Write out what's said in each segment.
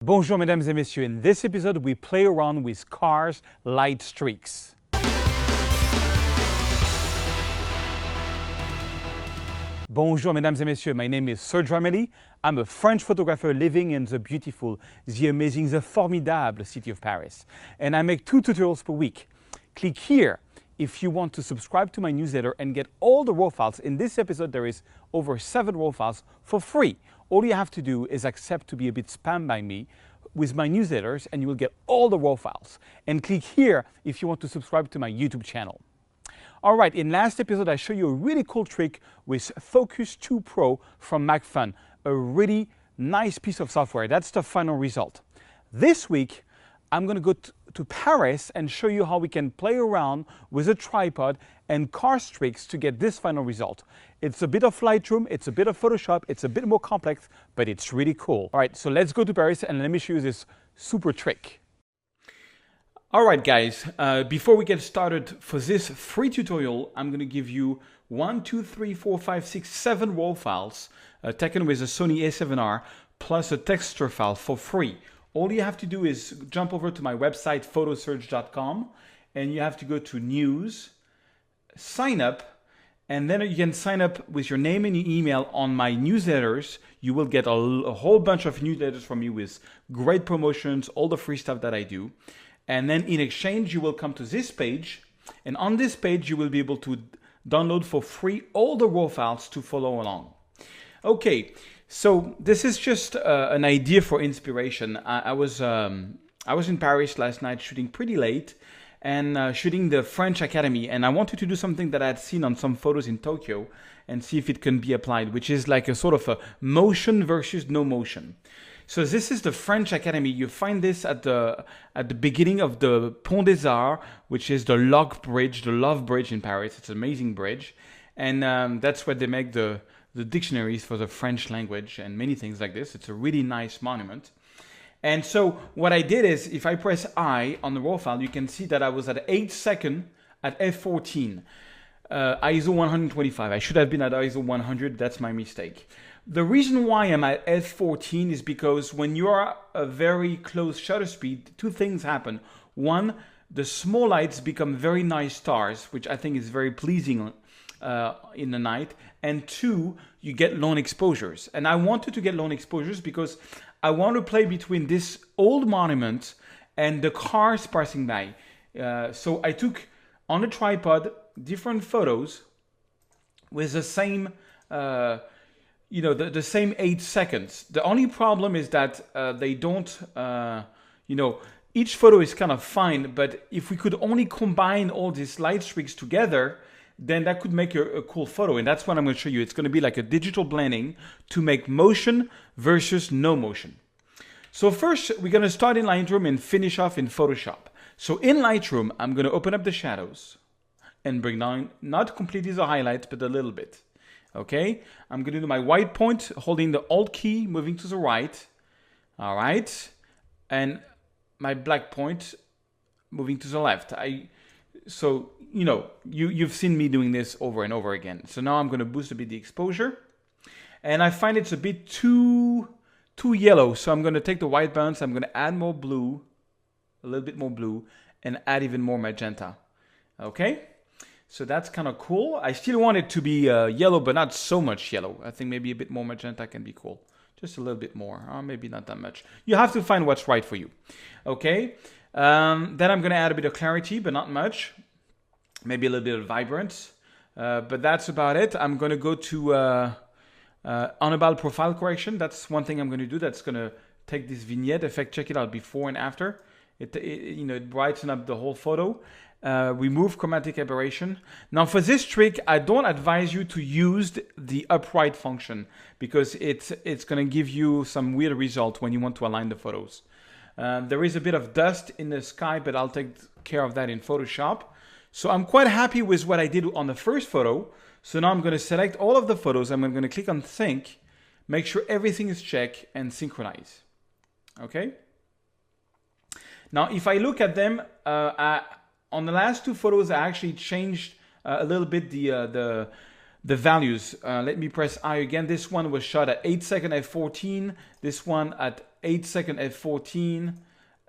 Bonjour mesdames et messieurs, in this episode we play around with cars' light streaks. Bonjour mesdames et messieurs, my name is Serge Ramelli. I'm a French photographer living in the beautiful, the amazing, the formidable city of Paris. And I make 2 tutorials per week. Click here if you want to subscribe to my newsletter and get all the raw files. In this episode there is over 7 raw files for free. All you have to do is accept to be a bit spammed by me with my newsletters and you will get all the raw files. And click here if you want to subscribe to my YouTube channel. All right, in last episode I showed you a really cool trick with Focus 2 Pro from MacFun, a really nice piece of software. That's the final result. This week I'm going to go to Paris and show you how we can play around with a tripod and car streaks to get this final result. It's a bit of Lightroom, it's a bit of Photoshop, it's a bit more complex, but it's really cool. All right, so let's go to Paris and let me show you this super trick. All right, guys, before we get started for this free tutorial, I'm going to give you 1, 2, 3, 4, 5, 6, 7 raw files taken with a Sony A7R plus a texture file for free. All you have to do is jump over to my website, photosurge.com, and you have to go to News, Sign Up, and then you can sign up with your name and your email on my newsletters. You will get a whole bunch of newsletters from me with great promotions, all the free stuff that I do. And then in exchange, you will come to this page, and on this page, you will be able to download for free all the raw files to follow along. Okay. So this is just an idea for inspiration. I was in Paris last night shooting pretty late and shooting the French Academy, and I wanted to do something that I had seen on some photos in Tokyo and see if it can be applied, which is like a sort of a motion versus no motion. So this is the French Academy. You find this at the beginning of the Pont des Arts, which is the Love Bridge in Paris. It's an amazing bridge, and that's where they make the dictionaries for the French language and many things like this. It's a really nice monument. And so what I did is, if I press I on the raw file, you can see that I was at 8 seconds at f14, ISO 125. I should have been at ISO 100. That's my mistake. The reason why I'm at f14 is because when you are a very close shutter speed, 2 things happen. One, the small lights become very nice stars, which I think is very pleasing in the night, and 2, you get long exposures. And I wanted to get long exposures because I want to play between this old monument and the cars passing by. So I took on a tripod different photos with the same, the same 8 seconds. The only problem is that they don't, each photo is kind of fine, but if we could only combine all these light streaks together, then that could make a cool photo. And that's what I'm going to show you. It's going to be like a digital blending to make motion versus no motion. So first, we're going to start in Lightroom and finish off in Photoshop. So in Lightroom, I'm going to open up the shadows and bring down, not completely the highlights, but a little bit. Okay, I'm going to do my white point, holding the Alt key, moving to the right. All right. And my black point, moving to the left. So, you've seen me doing this over and over again. So now I'm going to boost a bit the exposure. And I find it's a bit too yellow. So I'm going to take the white balance. I'm going to add more blue, a little bit more blue, and add even more magenta. Okay? So that's kind of cool. I still want it to be yellow, but not so much yellow. I think maybe a bit more magenta can be cool. Just a little bit more, or maybe not that much. You have to find what's right for you. Okay? Then I'm going to add a bit of clarity, but not much. Maybe a little bit of vibrance. But that's about it. I'm going to go to Unable Profile Correction. That's one thing I'm going to do. That's going to take this vignette effect. Check it out before and after. It brightens up the whole photo. Remove chromatic aberration. Now for this trick, I don't advise you to use the upright function because it's going to give you some weird result when you want to align the photos. There is a bit of dust in the sky, but I'll take care of that in Photoshop. So I'm quite happy with what I did on the first photo. So now I'm going to select all of the photos. I'm going to click on Sync, make sure everything is checked, and synchronize. Okay? Now, if I look at them, on the last 2 photos, I actually changed a little bit the the values. Let me press I again. This one was shot at 8 seconds at 14. This one at 8 seconds at 14.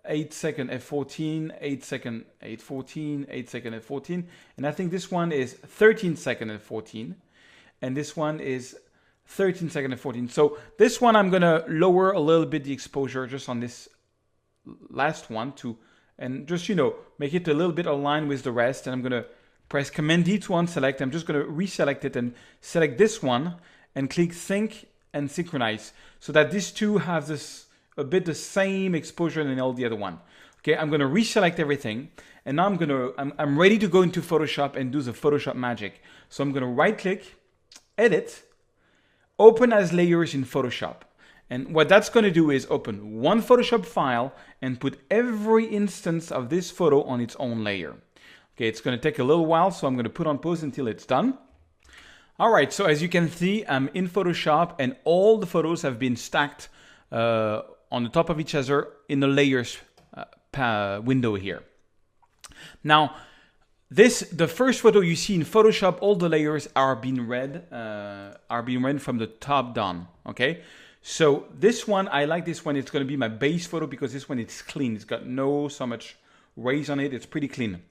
8 seconds at 14, 8 seconds at 14, 8 seconds at 14. And I think this one is 13 seconds at 14. And this one is 13 seconds at 14. So this one, I'm going to lower a little bit the exposure just on this last one and just, make it a little bit aligned with the rest. And I'm going to press Command D to unselect. I'm just going to reselect it and select this one and click Sync and Synchronize so that these two have this a bit the same exposure than all the other one. Okay, I'm going to reselect everything, and now I'm ready to go into Photoshop and do the Photoshop magic. So I'm going to right click, edit, open as layers in Photoshop. And what that's going to do is open one Photoshop file and put every instance of this photo on its own layer. Okay, it's going to take a little while, so I'm going to put on pause until it's done. All right, so as you can see, I'm in Photoshop and all the photos have been stacked on the top of each other in the layers window here. Now, the first photo you see in Photoshop, all the layers are being read from the top down. Okay, so this one, I like this one. It's going to be my base photo because this one is clean. It's got so much rays on it. It's pretty clean.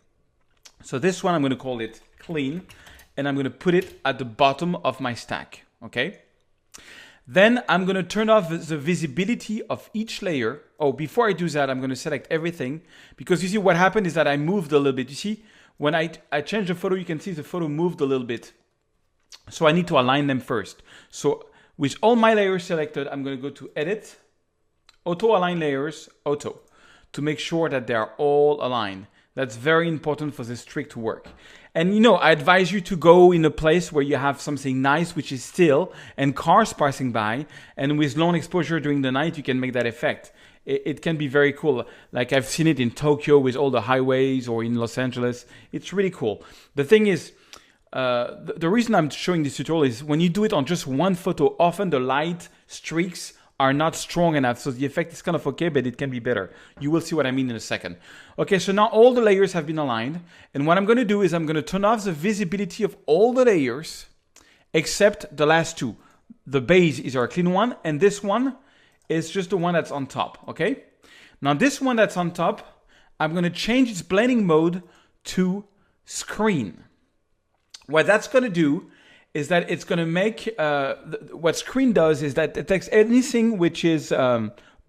So this one, I'm going to call it clean, and I'm going to put it at the bottom of my stack. Okay. Then I'm going to turn off the visibility of each layer. Oh, before I do that, I'm going to select everything because you see what happened is that I moved a little bit. You see, when I changed the photo, you can see the photo moved a little bit. So I need to align them first. So with all my layers selected, I'm going to go to Edit, Auto Align Layers, Auto, to make sure that they are all aligned. That's very important for this trick to work. And I advise you to go in a place where you have something nice, which is still, and cars passing by. And with long exposure during the night, you can make that effect. It can be very cool. Like I've seen it in Tokyo with all the highways or in Los Angeles. It's really cool. The thing is, the reason I'm showing this tutorial is when you do it on just one photo, often the light streaks are not strong enough. So the effect is kind of okay, but it can be better. You will see what I mean in a second. Okay, so now all the layers have been aligned. And what I'm going to do is I'm going to turn off the visibility of all the layers except the last two. The base is our clean one, and this one is just the one that's on top, okay? Now this one that's on top, I'm going to change its blending mode to screen. What that's going to do is that it's going to make, what screen does is that it takes anything which is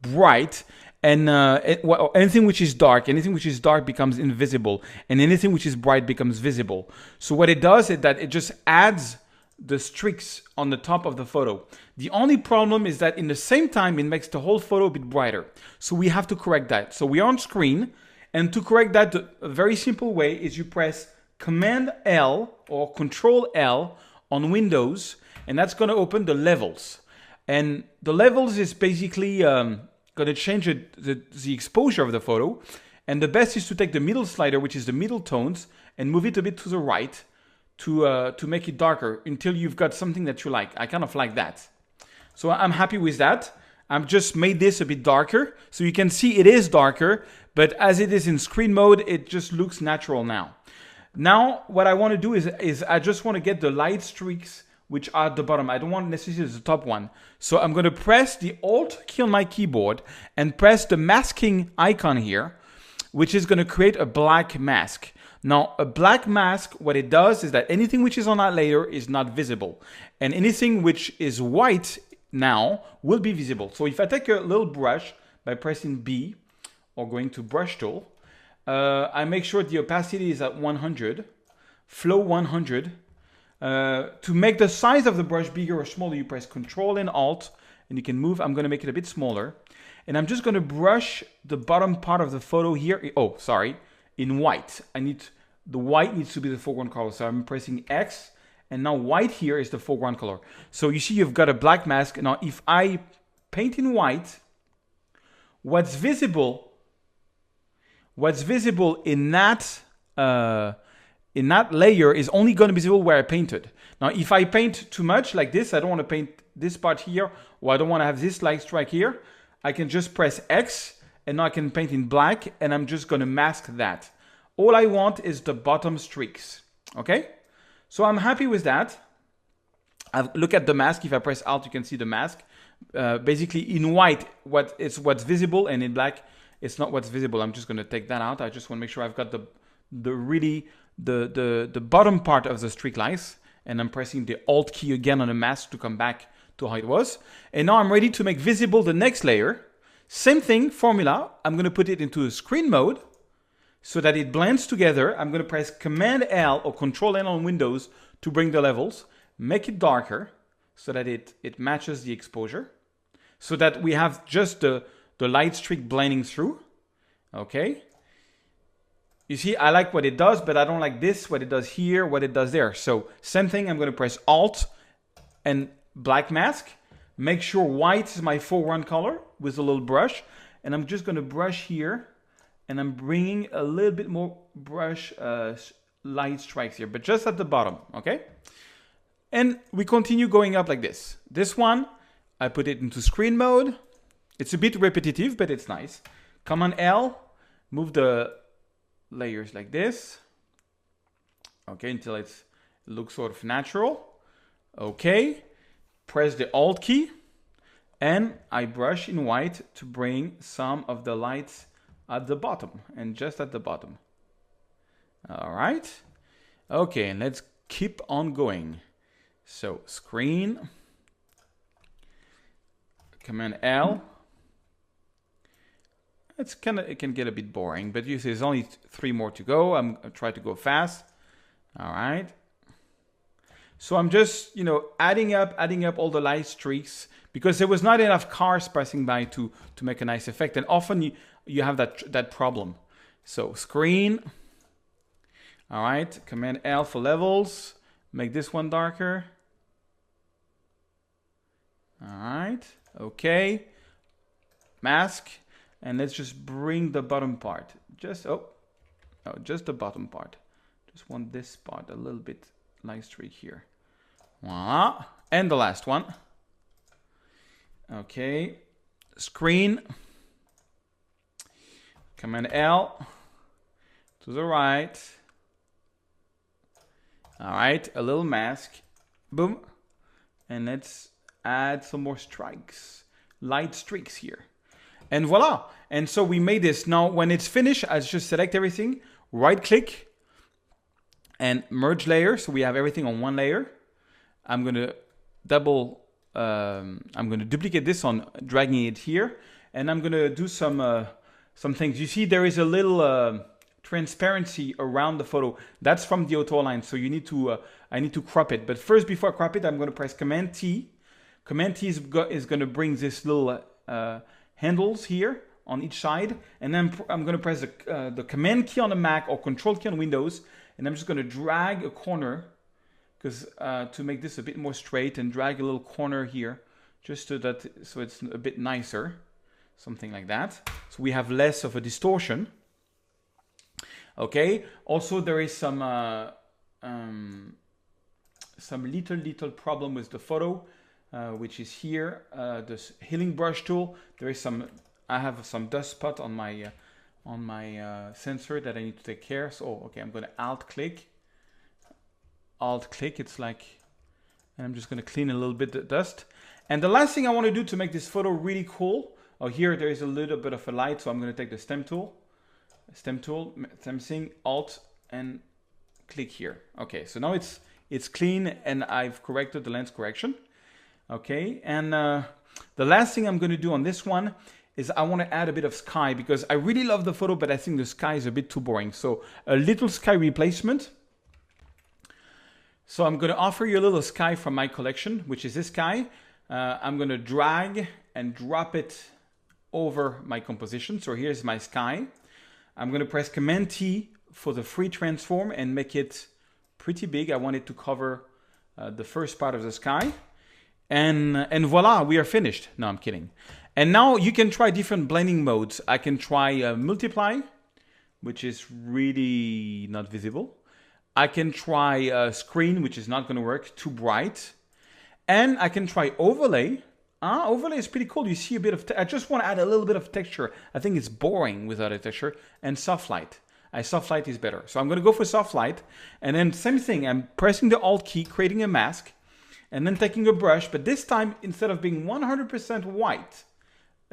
bright and anything which is dark. Anything which is dark becomes invisible, and anything which is bright becomes visible. So what it does is that it just adds the streaks on the top of the photo. The only problem is that in the same time, it makes the whole photo a bit brighter. So we have to correct that. So we are on screen, and to correct that, a very simple way is you press Command L or Control L on Windows, and that's going to open the levels. And the levels is basically going to change the exposure of the photo. And the best is to take the middle slider, which is the middle tones, and move it a bit to the right to make it darker until you've got something that you like. I kind of like that. So I'm happy with that. I've just made this a bit darker. So you can see it is darker, but as it is in screen mode, it just looks natural now. Now, what I want to do is I just want to get the light streaks which are at the bottom. I don't want necessarily the top one. So I'm going to press the Alt key on my keyboard and press the masking icon here, which is going to create a black mask. Now, a black mask, what it does is that anything which is on that layer is not visible. And anything which is white now will be visible. So if I take a little brush by pressing B or going to Brush Tool, I make sure the opacity is at 100, flow 100. To make the size of the brush bigger or smaller, you press Control and Alt, and you can move. I'm going to make it a bit smaller. And I'm just going to brush the bottom part of the photo here. Oh, sorry, in white. The white needs to be the foreground color. So I'm pressing X, and now white here is the foreground color. So you see you've got a black mask. Now, if I paint in white, what's visible in that layer is only going to be visible where I painted. Now, if I paint too much like this, I don't want to paint this part here, or I don't want to have this light strike here, I can just press X, and now I can paint in black, and I'm just going to mask that. All I want is the bottom streaks, okay? So I'm happy with that. Look at the mask. If I press Alt, you can see the mask. Basically, in white, what's visible, and in black, it's not what's visible. I'm just going to take that out. I just want to make sure I've got the bottom part of the streak lights, and I'm pressing the Alt key again on the mask to come back to how it was. And now I'm ready to make visible the next layer. Same thing, formula. I'm going to put it into a screen mode so that it blends together. I'm going to press Command L or Control L on Windows to bring the levels, make it darker so that it matches the exposure, so that we have just the light streak blending through. Okay. You see, I like what it does, but I don't like this, what it does here, what it does there. So same thing, I'm going to press Alt and black mask. Make sure white is my foreground color with a little brush. And I'm just going to brush here. And I'm bringing a little bit more brush light strikes here, but just at the bottom, okay? And we continue going up like this. This one, I put it into screen mode. It's a bit repetitive, but it's nice. Command L, move the layers like this. Okay, until it looks sort of natural. Okay, press the Alt key. And I brush in white to bring some of the lights at the bottom, and just at the bottom. All right. Okay, and let's keep on going. So screen, Command L. It can get a bit boring, but you see there's only 3 more to go. I'm gonna try to go fast. All right. So I'm just, adding up all the light streaks because there was not enough cars passing by to make a nice effect. And often you have that problem. So screen. All right. Command L for levels. Make this one darker. All right. Okay. Mask. And let's just bring the bottom part. Just the bottom part. Just want this part a little bit light streak here. Voila. And the last one. Okay. Screen. Command L. To the right. All right. A little mask. Boom. And let's add some more strikes. Light streaks here. And voila. And so we made this. Now, when it's finished, I just select everything. Right click. And merge layer. So we have everything on one layer. I'm going to duplicate this on dragging it here. And I'm going to do some things. You see, there is a little transparency around the photo. That's from the auto align. So you need to, I need to crop it. But first, before I crop it, I'm going to press Command T. Command T is going to bring this little handles here on each side. And then I'm going to press the Command key on the Mac or Control key on Windows. And I'm just going to drag a corner because to make this a bit more straight, and drag a little corner here just so it's a bit nicer. Something like that. So we have less of a distortion. Okay. Also, there is some little problem with the photo, which is here. This healing brush tool. There is I have some dust spot on my sensor that I need to take care. So okay, I'm going to Alt click. It's like, and I'm just going to clean a little bit the dust. And the last thing I want to do to make this photo really cool. Oh, here there is a little bit of a light, so I'm going to take the stem tool, same thing, Alt and click here. Okay, so now it's clean and I've corrected the lens correction. Okay, and the last thing I'm going to do on this one is I want to add a bit of sky because I really love the photo, but I think the sky is a bit too boring. So a little sky replacement. So I'm going to offer you a little sky from my collection, which is this sky. I'm going to drag and drop it over my composition. So here's my sky. I'm going to press Command T for the free transform and make it pretty big. I want it to cover the first part of the sky. And voila, we are finished. No, I'm kidding. And now you can try different blending modes. I can try multiply, which is really not visible. I can try screen, which is not going to work, too bright. And I can try overlay. Overlay is pretty cool. You see a bit of, I just want to add a little bit of texture. I think it's boring without a texture. And soft light. Soft light is better. So I'm going to go for soft light. And then same thing, I'm pressing the Alt key, creating a mask. and then taking a brush, but this time, instead of being 100% white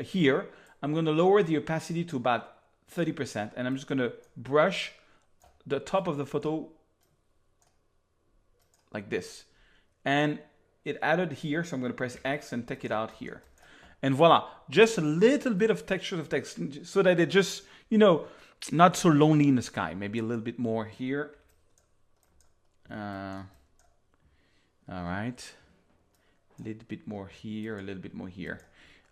here, I'm going to lower the opacity to about 30%, and I'm just going to brush the top of the photo like this. And it added here, so I'm going to press X and take it out here. And voila, just a little bit of texture of text so that it just, you know, not so lonely in the sky. Maybe a little bit more here. All right. A little bit more here, a little bit more here.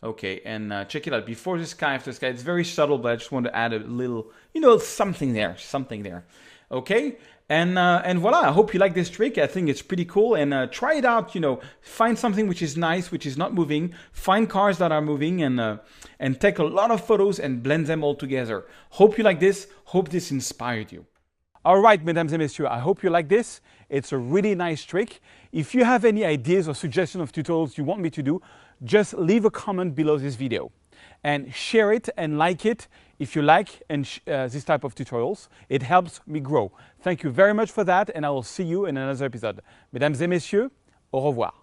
Okay, and check it out. Before the sky, after the sky, it's very subtle, but I just want to add a little, you know, something there. Okay, and voila. I hope you like this trick. I think it's pretty cool, and try it out. You know, find something which is nice, which is not moving. Find cars that are moving, and take a lot of photos and blend them all together. Hope you like this. Hope this inspired you. All right, mesdames et messieurs, I hope you like this. It's a really nice trick. If you have any ideas or suggestions of tutorials you want me to do, just leave a comment below this video and share it and like it if you like this type of tutorials. It helps me grow. Thank you very much for that, and I will see you in another episode. Mesdames et messieurs, au revoir.